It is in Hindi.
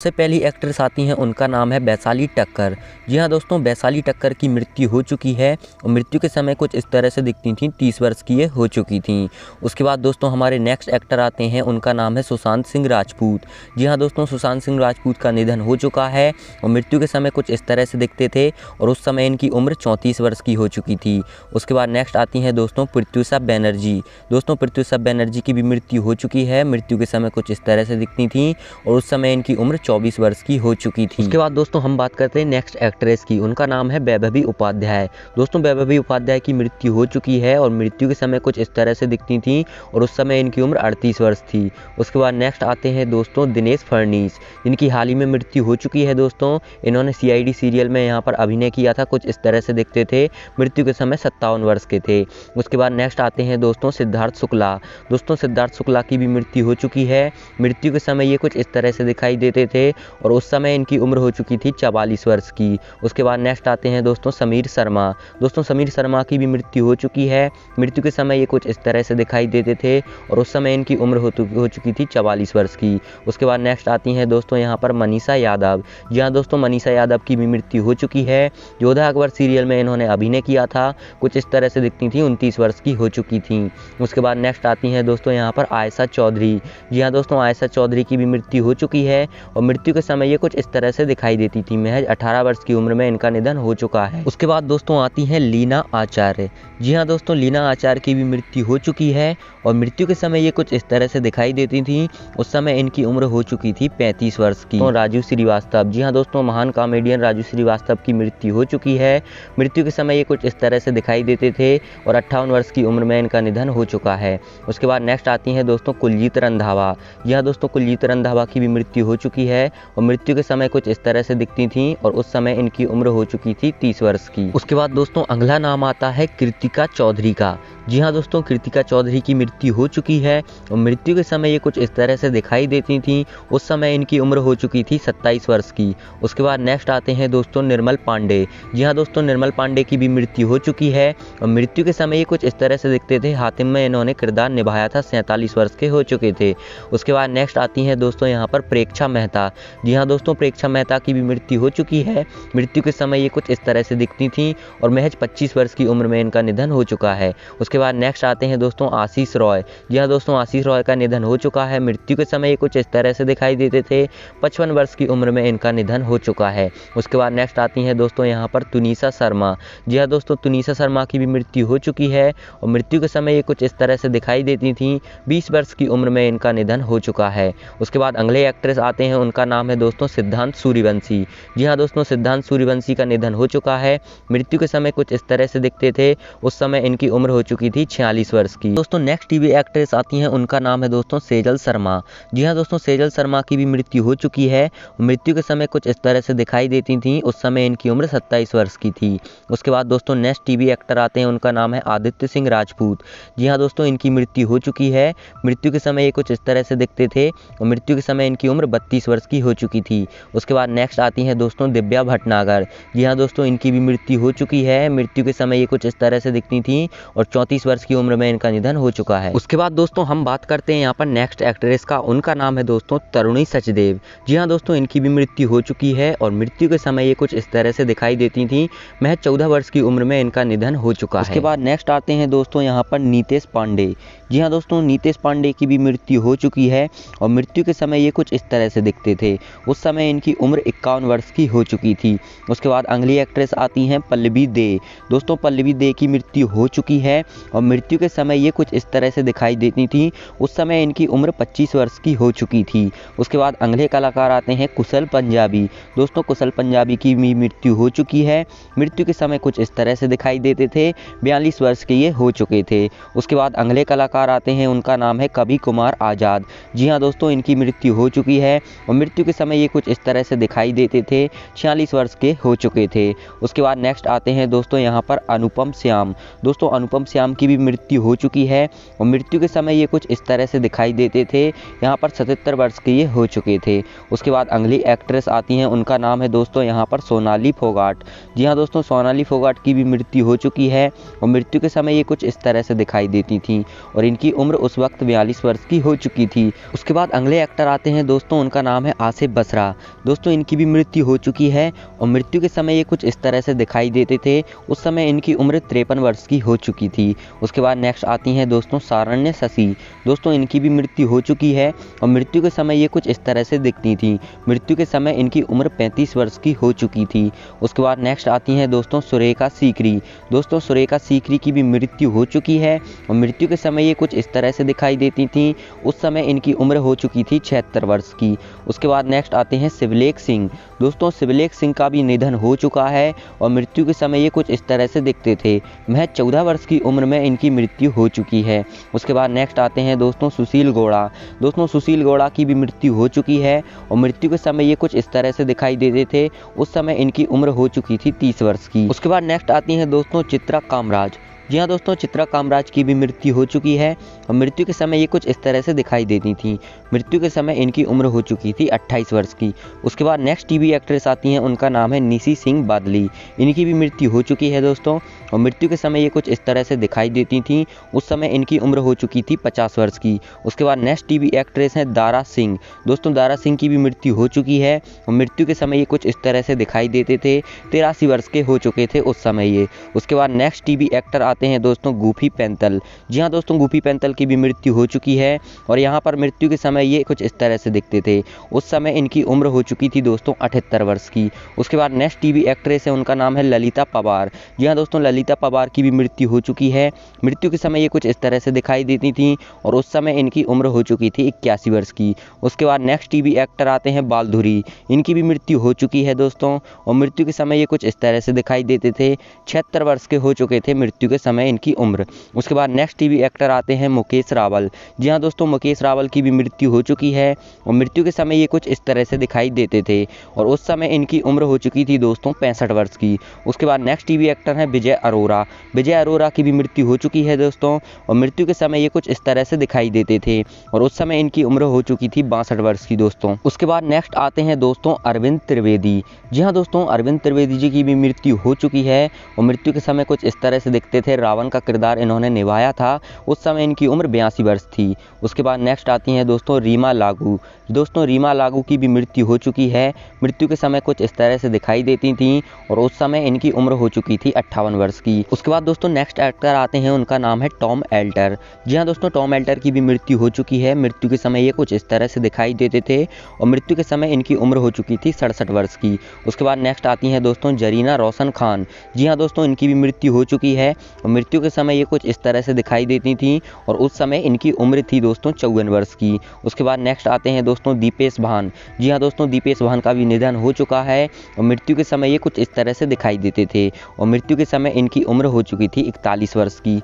सबसे पहली एक्ट्रेस आती हैं, उनका नाम है वैशाली ठक्कर। जी हाँ दोस्तों, वैशाली ठक्कर की मृत्यु हो चुकी है और मृत्यु के समय कुछ इस तरह से दिखती थीं, 30 वर्ष की ये हो चुकी थीं। उसके बाद दोस्तों हमारे नेक्स्ट एक्टर आते हैं, उनका नाम है सुशांत सिंह राजपूत। जी हाँ दोस्तों, सुशांत सिंह राजपूत का निधन हो चुका है और मृत्यु के समय कुछ इस तरह से दिखते थे और उस समय इनकी उम्र 34 वर्ष की हो चुकी थी। उसके बाद नेक्स्ट आती हैं दोस्तों प्रत्यूषा बनर्जी। दोस्तों प्रत्यूषा बनर्जी की भी मृत्यु हो चुकी है। मृत्यु के समय कुछ इस तरह से दिखती थीं और उस समय इनकी उम्र 24 वर्ष की हो चुकी थी। उसके बाद दोस्तों हम बात करते हैं नेक्स्ट एक्ट्रेस की, उनका नाम है वैभवी उपाध्याय। दोस्तों वैभवी उपाध्याय की मृत्यु हो चुकी है और मृत्यु के समय कुछ इस तरह से दिखती थी और उस समय इनकी उम्र 38 वर्ष थी। उसके बाद नेक्स्ट आते हैं दोस्तों दिनेश फडणीस, जिनकी हाल ही में मृत्यु हो चुकी है। दोस्तों इन्होंने CID सीरियल में यहाँ पर अभिनय किया था, कुछ इस तरह से दिखते थे। मृत्यु के समय 57 वर्ष के थे। उसके बाद नेक्स्ट आते हैं दोस्तों सिद्धार्थ शुक्ला। दोस्तों सिद्धार्थ शुक्ला की भी मृत्यु हो चुकी है। मृत्यु के समय ये कुछ इस तरह से दिखाई देते थे और उस समय इनकी उम्र हो चुकी थी 44 वर्ष की। उसके बाद नेक्स्ट आते हैं दोस्तों समीर शर्मा। दोस्तों समीर शर्मा की भी मृत्यु हो चुकी है। मृत्यु के समय ये कुछ इस तरह से दिखाई देते थे और उस समय इनकी उम्र हो चुकी थी 44 वर्ष की। उसके बाद नेक्स्ट आती हैं दोस्तों यहाँ पर मनीषा यादव। जी हाँ दोस्तों, मनीषा यादव की भी मृत्यु हो चुकी है। योद्धा अकबर सीरियल में इन्होंने अभिनय किया था, कुछ इस तरह से दिखती थी, 29 वर्ष की हो चुकी थी। उसके बाद नेक्स्ट आती हैं दोस्तों यहाँ पर आयशा चौधरी। जी हाँ दोस्तों, आयशा चौधरी की भी मृत्यु हो चुकी है और मृत्यु के समय ये कुछ इस तरह से दिखाई देती थी। महज 18 वर्ष की उम्र में इनका निधन हो चुका है। उसके बाद दोस्तों आती हैं लीना आचार्य। जी हाँ दोस्तों, लीना आचार्य की भी मृत्यु हो चुकी है और मृत्यु के समय ये कुछ इस तरह से दिखाई देती थी। उस समय इनकी उम्र हो चुकी थी 35 वर्ष की। तो राजू श्रीवास्तव। जी हाँ दोस्तों, महान कॉमेडियन राजू श्रीवास्तव की मृत्यु हो चुकी है। मृत्यु के समय ये कुछ इस तरह से दिखाई देते थे और 58 वर्ष की उम्र में इनका निधन हो चुका है। उसके बाद नेक्स्ट आती हैं दोस्तों कुलजीत रंधावा। जी हाँ दोस्तों, कुलजीत रंधावा की भी मृत्यु हो चुकी है और मृत्यु के समय कुछ इस तरह से दिखती थी और उस समय इनकी उम्र हो चुकी थी 30 वर्ष की। उसके बाद दोस्तों अगला नाम आता है कृतिका चौधरी का। जी हाँ दोस्तों, कृतिका चौधरी की मृत्यु हो चुकी है और मृत्यु के समय ये कुछ इस तरह से दिखाई देती थी। उस समय इनकी उम्र हो चुकी थी 27 वर्ष की। उसके बाद नेक्स्ट आते हैं दोस्तों निर्मल पांडे। जी हाँ दोस्तों, निर्मल पांडे की भी मृत्यु हो चुकी है और मृत्यु के समय ये कुछ इस तरह से दिखते थे। हातिम में इन्होंने किरदार निभाया था, 47 वर्ष के हो चुके थे। उसके बाद नेक्स्ट आती हैं दोस्तों यहाँ पर प्रेक्षा मेहता। जी हाँ दोस्तों, प्रेक्षा मेहता की भी मृत्यु हो चुकी है। मृत्यु के समय ये कुछ इस तरह से दिखती थी और महज 25 वर्ष की उम्र में इनका निधन हो चुका है। उसके बाद नेक्स्ट आते हैं दोस्तों आशीष रॉय। जी हाँ दोस्तों, आशीष रॉय का निधन हो चुका है। मृत्यु के समय ये कुछ इस तरह से दिखाई देते थे। 55 वर्ष की उम्र में इनका निधन हो चुका है। उसके बाद नेक्स्ट आती हैं दोस्तों यहाँ पर तुनिशा शर्मा। जी हाँ दोस्तों, तुनिशा शर्मा की भी मृत्यु हो चुकी है और मृत्यु के समय ये कुछ इस तरह से दिखाई देती थी। 20 वर्ष की उम्र में इनका निधन हो चुका है। उसके बाद अगले एक्ट्रेस आते हैं, उनका नाम है दोस्तों सिद्धांत सूर्यवंशी। जी हाँ दोस्तों, सिद्धांत सूर्यवंशी का निधन हो चुका है। मृत्यु के समय कुछ इस तरह से दिखते थे। उस समय इनकी उम्र हो चुकी थी 46 वर्ष की। दोस्तों नेक्स्ट टीवी एक्ट्रेस आती हैं, उनका नाम है दोस्तों सेजल शर्मा। जी हाँ दोस्तों, सेजल शर्मा की भी मृत्यु हो चुकी है। मृत्यु के समय कुछ इस तरह से दिखाई देती थी। उस समय इनकी उम्र 27 वर्ष की थी। उसके बाद दोस्तों नेक्स्ट टीवी एक्टर आते हैं, उनका नाम है आदित्य सिंह राजपूत। जी हाँ दोस्तों, इनकी मृत्यु हो चुकी है। मृत्यु के समय ये कुछ इस तरह से दिखते थे और मृत्यु के समय इनकी उम्र 32 वर्ष की हो चुकी थी। उसके बाद नेक्स्ट आती हैं दोस्तों दिव्या भटनागर। जी हाँ दोस्तों, इनकी भी मृत्यु हो चुकी है। मृत्यु के समय ये कुछ इस तरह से दिखती थी और 34 वर्ष की उम्र में इनका निधन हो चुका है। उसके बाद दोस्तों हम बात करते हैं यहाँ पर नेक्स्ट एक्ट्रेस का, उनका नाम है दोस्तों तरुणी सचदेव। जी हाँ दोस्तों, इनकी भी मृत्यु हो चुकी है और मृत्यु के समय ये कुछ इस तरह से दिखाई देती थी। महज 14 वर्ष की उम्र में इनका निधन हो चुका है। उसके बाद नेक्स्ट आते हैं दोस्तों यहाँ पर नीतेश पांडे। जी हाँ दोस्तों, नीतेश पांडे की भी मृत्यु हो चुकी है और मृत्यु के समय ये कुछ इस तरह से दिखते थे। उस समय इनकी उम्र 51 वर्ष की हो चुकी थी। उसके बाद अगली एक्ट्रेस आती हैं पल्लवी दे। दोस्तों पल्लवी दे की मृत्यु हो चुकी है और मृत्यु के समय ये कुछ इस तरह से दिखाई देती थी। उस समय इनकी उम्र 25 वर्ष की हो चुकी थी। उसके बाद अगले कलाकार आते हैं कुशल पंजाबी। दोस्तों कुशल पंजाबी की भी मृत्यु हो चुकी है। मृत्यु के समय कुछ इस तरह से दिखाई देते थे। 42 वर्ष के ये हो चुके थे। उसके बाद अगले कलाकार आते हैं, उनका नाम है कवि कुमार आज़ाद। जी हाँ दोस्तों, इनकी मृत्यु हो चुकी है और मृत्यु के समय ये कुछ इस तरह से दिखाई देते थे। 46 वर्ष के हो चुके थे। उसके बाद नेक्स्ट आते हैं दोस्तों यहाँ पर अनुपम श्याम। दोस्तों अनुपम श्याम राम की भी मृत्यु हो चुकी है और मृत्यु के समय ये कुछ इस तरह से दिखाई देते थे। यहाँ पर 77 वर्ष के ये हो चुके थे। उसके बाद अगली एक्ट्रेस आती हैं, उनका नाम है दोस्तों यहाँ पर सोनाली फोगाट। जी हाँ दोस्तों, सोनाली फोगाट की भी मृत्यु हो चुकी है और मृत्यु के समय ये कुछ इस तरह से दिखाई देती थी और इनकी उम्र उस वक्त 42 वर्ष की हो चुकी थी। उसके बाद अगले एक्टर आते हैं दोस्तों, उनका नाम है आसिफ बसरा। दोस्तों इनकी भी मृत्यु हो चुकी है और मृत्यु के समय ये कुछ इस तरह से दिखाई देते थे। उस समय इनकी उम्र 53 वर्ष की हो चुकी थी। उसके बाद नेक्स्ट आती हैं दोस्तों सारण्य शशि। दोस्तों इनकी भी मृत्यु हो चुकी है और मृत्यु के समय ये कुछ इस तरह से दिखती थी। मृत्यु के समय इनकी उम्र 35 वर्ष की हो चुकी थी। उसके बाद नेक्स्ट आती हैं दोस्तों सुरेखा सीकरी। दोस्तों सुरेखा सीकरी की भी मृत्यु हो चुकी है और मृत्यु के समय ये कुछ इस तरह से दिखाई देती थी। उस समय इनकी उम्र हो चुकी थी 76 वर्ष की। उसके बाद नेक्स्ट आते हैं शिवलेख सिंह। दोस्तों शिवलेख सिंह का भी निधन हो चुका है और मृत्यु के समय ये कुछ इस तरह से दिखते थे। महज 14 वर्ष की उम्र में इनकी मृत्यु हो चुकी है। उसके बाद नेक्स्ट आते हैं दोस्तों सुशील गौड़ा। दोस्तों सुशील गौड़ा की भी मृत्यु हो चुकी है और मृत्यु के समय ये कुछ इस तरह से दिखाई देते थे। उस समय इनकी उम्र हो चुकी थी 30 वर्ष की। उसके बाद नेक्स्ट आती हैं दोस्तों चित्रा कामराज। जी हाँ दोस्तों, चित्रा कामराज की भी मृत्यु हो चुकी है और मृत्यु के समय ये कुछ इस तरह से दिखाई देती थी। मृत्यु के समय इनकी उम्र हो चुकी थी 28 वर्ष की। उसके बाद नेक्स्ट टीवी एक्ट्रेस आती हैं, उनका नाम है निशी सिंह बादली। इनकी भी मृत्यु हो चुकी है दोस्तों और मृत्यु के समय ये कुछ इस तरह से दिखाई देती थी। उस समय इनकी उम्र हो चुकी थी 50 वर्ष की। उसके बाद नेक्स्ट टीवी एक्ट्रेस हैं दारा सिंह। दोस्तों दारा सिंह की भी मृत्यु हो चुकी है और मृत्यु के समय ये कुछ इस तरह से दिखाई देते थे। 83 वर्ष के हो चुके थे उस समय ये। उसके बाद नेक्स्ट टीवी एक्टर आते हैं दोस्तों गुफी पेंतल। जी हाँ दोस्तों, गुफी पेंतल की भी मृत्यु हो चुकी है और यहाँ पर मृत्यु के समय ये कुछ इस तरह से दिखते थे। उस समय इनकी उम्र हो चुकी थी दोस्तों 78 वर्ष की। उसके बाद नेक्स्ट टीवी एक्ट्रेस है, उनका नाम है ललिता पवार। जी हाँ दोस्तों, ललिता पवार की भी मृत्यु हो चुकी है। मृत्यु के समय ये कुछ इस तरह से दिखाई देती थी और उस समय इनकी उम्र हो चुकी थी 81 वर्ष की। उसके बाद नेक्स्ट टीवी एक्टर आते हैं बालधुरी। इनकी भी मृत्यु हो चुकी है दोस्तों और मृत्यु के समय ये कुछ इस तरह से दिखाई देते थे। 76 वर्ष के हो चुके थे मृत्यु के समय इनकी उम्र। उसके बाद नेक्स्ट टीवी एक्टर आते हैं मुकेश रावल। जी हाँ दोस्तों, मुकेश रावल की भी मृत्यु हो चुकी है और मृत्यु के समय ये कुछ इस तरह से दिखाई देते थे और उस समय इनकी उम्र हो चुकी थी दोस्तों 65 वर्ष की। उसके बाद नेक्स्ट टीवी एक्टर हैं विजय अरोरा। विजय अरोरा की भी मृत्यु हो चुकी है दोस्तों और मृत्यु के समय ये कुछ इस तरह से दिखाई देते थे और उस समय इनकी उम्र हो चुकी थी 62 वर्ष की दोस्तों। उसके बाद नेक्स्ट आते हैं दोस्तों अरविंद त्रिवेदी। जी हाँ दोस्तों, अरविंद त्रिवेदी जी की भी मृत्यु हो चुकी है और मृत्यु के समय कुछ इस तरह से दिखते थे। रावण का किरदार इन्होंने निभाया था। उस समय इनकी उम्र 82 वर्ष थी। उसके बाद नेक्स्ट आती हैं दोस्तों रीमा लागू। दोस्तों रीमा लागू की भी मृत्यु हो चुकी है। मृत्यु के समय कुछ इस तरह से दिखाई देती थी और उस समय इनकी उम्र हो चुकी थी 58 वर्ष की। उसके बाद दोस्तों नेक्स्ट एक्टर आते हैं, उनका नाम है टॉम एल्टर। जी हाँ दोस्तों, टॉम एल्टर की भी मृत्यु हो चुकी है। मृत्यु के समय ये कुछ इस तरह से दिखाई देते थे और मृत्यु के समय इनकी उम्र हो चुकी थी 67 वर्ष की। उसके बाद नेक्स्ट आती हैं दोस्तों जरीना रोशन खान। जी हाँ दोस्तों, इनकी भी मृत्यु हो चुकी है और मृत्यु के समय ये कुछ इस तरह से दिखाई देती थी और उस समय इनकी उम्र थी दोस्तों 54 वर्ष की। उसके बाद नेक्स्ट आते हैं दोस्तों दीपेश भान। जी हाँ दोस्तों, दीपेश भान का भी निधन हो चुका है और मृत्यु के समय ये कुछ इस तरह से दिखाई देते थे और मृत्यु के समय इनकी उम्र हो चुकी थी 41 वर्ष की।